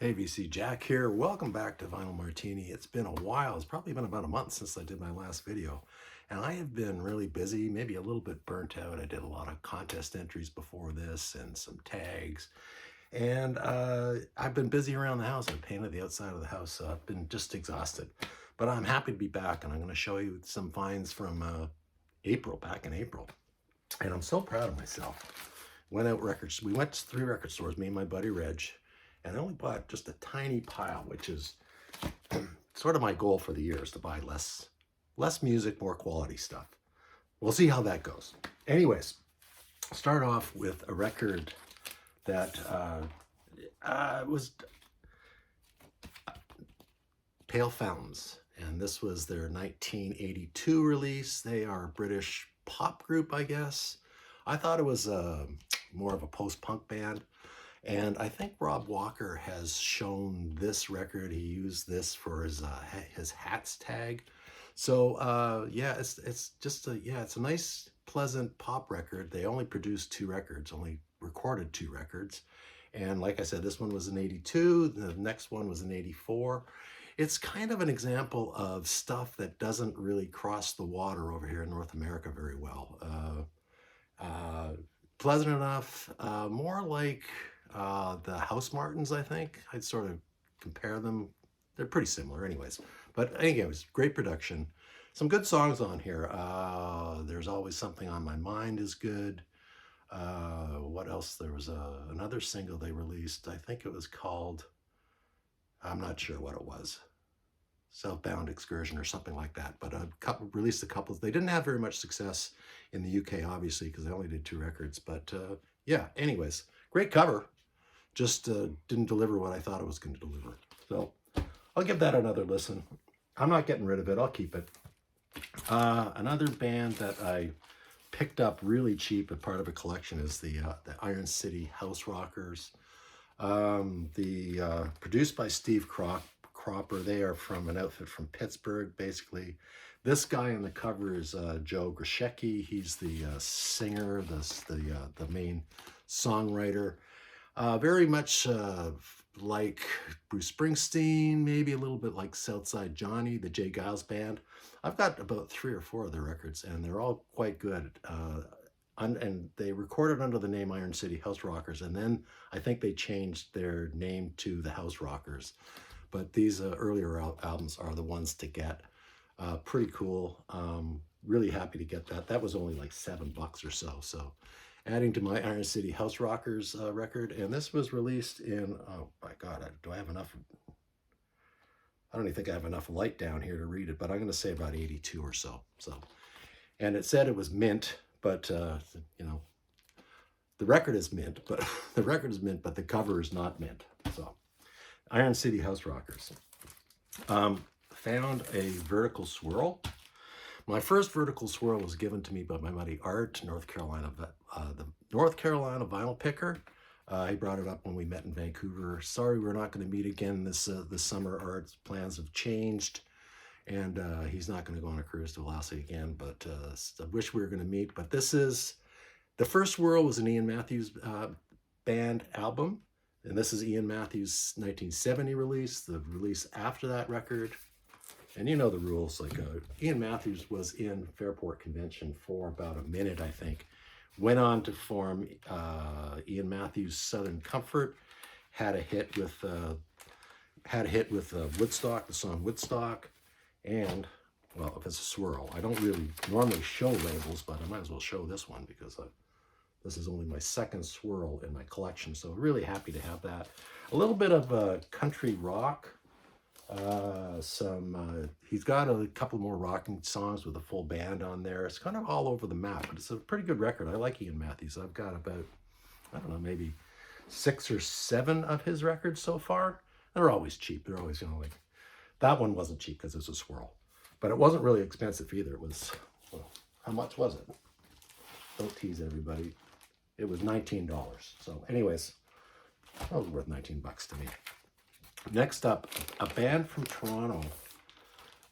Hey, VC Jack here. Welcome back to Vinyl Martini. It's been a while. It's probably been about a month since I did my last video. And I have been really busy, maybe a little bit burnt out. I did a lot of contest entries before this and some tags. And I've been busy around the house. I painted the outside of the house, so I've been just exhausted. But I'm happy to be back, and I'm going to show you some finds from back in April. And I'm so proud of myself. Went out records. We went to 3 record stores, me and my buddy Reg, and I only bought just a tiny pile, which is sort of my goal for the year, is to buy less music, more quality stuff. We'll see how that goes. Anyways, start off with a record that was Pale Fountains, and this was their 1982 release. They are a British pop group, I guess. I thought it was more of a post-punk band. And I think Rob Walker has shown this record. He used this for his hats tag. So yeah, it's just it's a nice, pleasant pop record. They only produced 2 records, only recorded 2 records. And like I said, this one was in 82. The next one was in 84. It's kind of an example of stuff that doesn't really cross the water over here in North America very well. Pleasant enough, more like the House Martins, I think. I'd sort of compare them. They're pretty similar anyways. But again, it was great production. Some good songs on here. There's Always Something on My Mind is good. What else? There was another single they released. I think it was called, I'm not sure what it was. Southbound Excursion or something like that. But released a couple. They didn't have very much success in the UK, obviously, because they only did 2 records. But yeah, anyways, great cover. Just didn't deliver what I thought it was going to deliver. So I'll give that another listen. I'm not getting rid of it. I'll keep it. Another band that I picked up really cheap as part of a collection is the Iron City House Rockers. Produced by Steve Cropper. They are from an outfit from Pittsburgh, basically. This guy on the cover is Joe Grishecki. He's the singer, the main songwriter. Very much like Bruce Springsteen, maybe a little bit like Southside Johnny, the Jay Giles Band. I've got about 3 or 4 of their records, and they're all quite good. And they recorded under the name Iron City House Rockers, and then I think they changed their name to the House Rockers. But these earlier albums are the ones to get. Pretty cool. Really happy to get that. That was only like $7 or so. So adding to my Iron City House Rockers record. And this was released in, oh my God, do I have enough? I don't even think I have enough light down here to read it, but I'm going to say about 82 or so. And it said it was mint, but you know, the record is mint, but the cover is not mint. So Iron City House Rockers. Found a vertical swirl. My first vertical swirl was given to me by my buddy Art, the North Carolina vinyl picker. He brought it up when we met in Vancouver. Sorry, we're not going to meet again this summer. Art's plans have changed, and he's not going to go on a cruise to Alaska again. But I wish we were going to meet. But this is the first swirl was an Ian Matthews band album. And this is Ian Matthews' 1970 release, the release after that record. And you know the rules, like Ian Matthews was in Fairport Convention for about a minute, I think. Went on to form Ian Matthews' Southern Comfort, had a hit with Woodstock, the song Woodstock, and, well, if it's a swirl. I don't really normally show labels, but I might as well show this one because this is only my second swirl in my collection, so really happy to have that. A little bit of country rock. He's got a couple more rocking songs with a full band on there. It's kind of all over the map, but it's a pretty good record. I like Ian Matthews. I've got about, I don't know, maybe 6 or 7 of his records so far. They're always cheap. They're always, like, that one wasn't cheap because it was a swirl, but it wasn't really expensive either. It was, well, how much was it? Don't tease everybody. It was $19. So anyways, that was worth $19 to me. Next up, a band from Toronto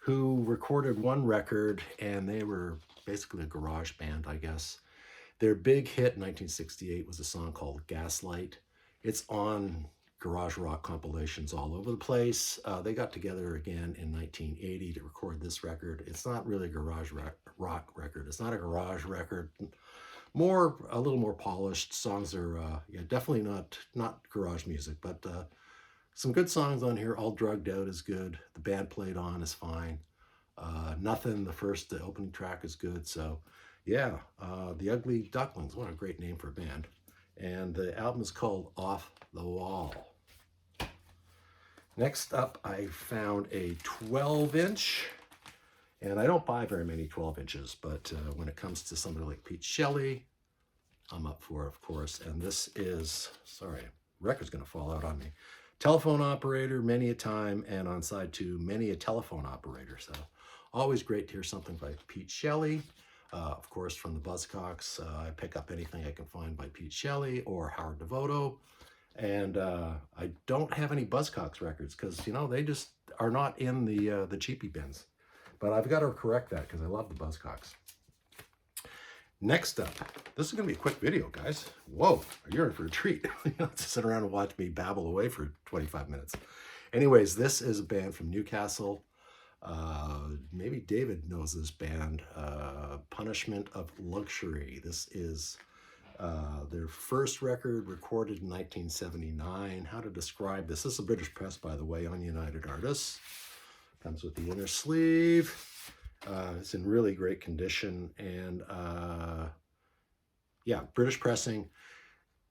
who recorded 1 record, and they were basically a garage band, I guess. Their big hit in 1968 was a song called Gaslight. It's on garage rock compilations all over the place. They got together again in 1980 to record this record. It's not really a garage rock record. It's not a garage record. A little more polished. Songs are yeah, definitely not garage music, but some good songs on here. All Drugged Out is good. The Band Played On is fine. Nothing, the opening track is good. So yeah, The Ugly Ducklings, what a great name for a band. And the album is called Off the Wall. Next up, I found a 12-inch, and I don't buy very many 12 inches, but when it comes to somebody like Pete Shelley, I'm up for it, of course. And this is, sorry, record's gonna fall out on me. Telephone Operator, Many a Time, and on side 2, Many a Telephone Operator. So always great to hear something by Pete Shelley. Of course, from the Buzzcocks, I pick up anything I can find by Pete Shelley or Howard Devoto. And I don't have any Buzzcocks records because, you know, they just are not in the cheapie bins. But I've got to correct that because I love the Buzzcocks. Next up, this is going to be a quick video, guys. Whoa, you're in for a treat. You know, to sit around and watch me babble away for 25 minutes. Anyways, this is a band from Newcastle. Maybe David knows this band, Punishment of Luxury. This is their first record, recorded in 1979. How to describe this? This is a British press, by the way, on United Artists. Comes with the inner sleeve. It's in really great condition, and yeah, British pressing.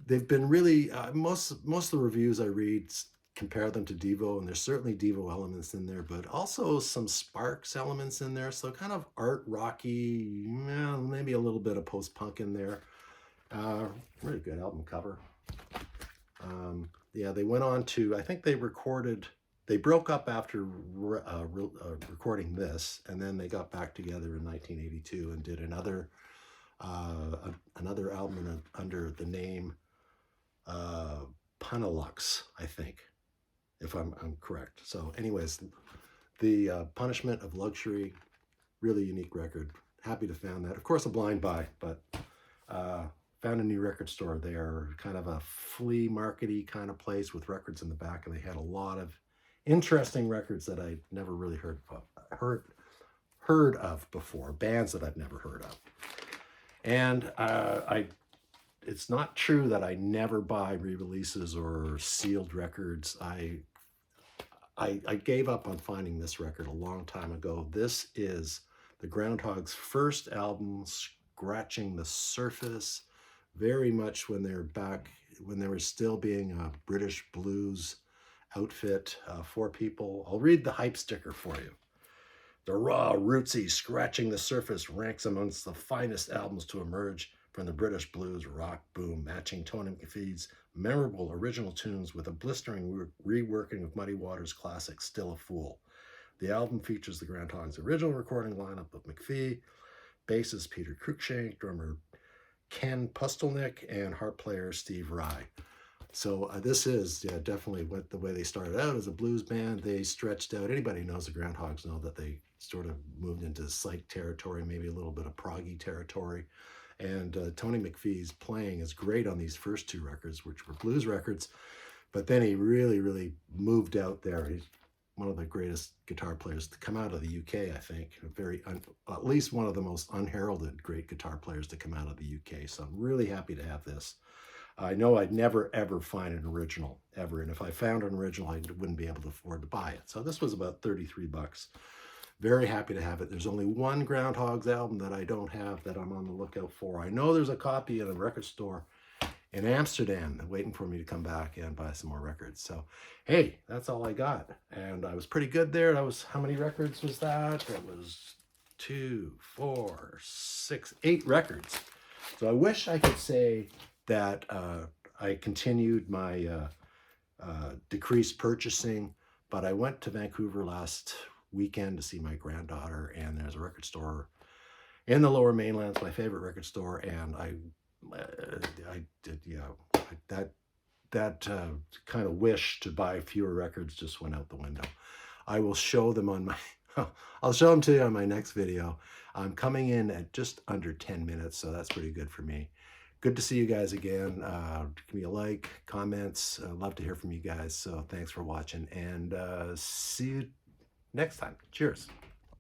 They've been really most of the reviews I read compare them to Devo, and there's certainly Devo elements in there, but also some Sparks elements in there. So kind of art rocky, maybe a little bit of post-punk in there. Really good album cover. Yeah, they went on to, I think they broke up after recording this, and then they got back together in 1982 and did another album under the name Punalux, I think, if I'm correct. So anyways, the Punishment of Luxury, really unique record. Happy to found that. Of course, a blind buy, but found a new record store. They are kind of a flea market-y kind of place with records in the back, and they had a lot of interesting records that I never really heard of before, bands that I've never heard of. And it's not true that I never buy re-releases or sealed records. I gave up on finding this record a long time ago. This is the Groundhogs' first album, scratching the surface, very much when they're back, when they were still being a British blues outfit for people. I'll read the hype sticker for you. The raw, rootsy, scratching the surface ranks amongst the finest albums to emerge from the British blues rock boom, matching Tony McPhee's memorable original tunes with a blistering reworking of Muddy Waters' classic Still a Fool. The album features the Groundhogs' original recording lineup of McPhee, bassist Peter Cruikshank, drummer Ken Pustelnik, and harp player Steve Rye. So this is definitely what the way they started out as a blues band. They stretched out. Anybody who knows the Groundhogs know that they sort of moved into psych territory, maybe a little bit of proggy territory. And Tony McPhee's playing is great on these first two records, which were blues records. But then he really, really moved out there. He's one of the greatest guitar players to come out of the UK, I think. At least one of the most unheralded great guitar players to come out of the UK. So I'm really happy to have this. I know I'd never, ever find an original, ever. And if I found an original, I wouldn't be able to afford to buy it. So this was about 33 bucks. Very happy to have it. There's only one Groundhogs album that I don't have that I'm on the lookout for. I know there's a copy in a record store in Amsterdam waiting for me to come back and buy some more records. So, hey, that's all I got. And I was pretty good there. That was, how many records was that? That was 2, 4, 6, 8 records. So I wish I could say that I continued my decreased purchasing, but I went to Vancouver last weekend to see my granddaughter, and there's a record store in the Lower Mainland. It's my favorite record store, and I did, that kind of wish to buy fewer records just went out the window. I will show them on my, I'll show them to you on my next video. I'm coming in at just under 10 minutes, so that's pretty good for me. Good good to see you guys again. Give me a like, comments. Love to hear from you guys. So thanks for watching, and see you next time. Cheers.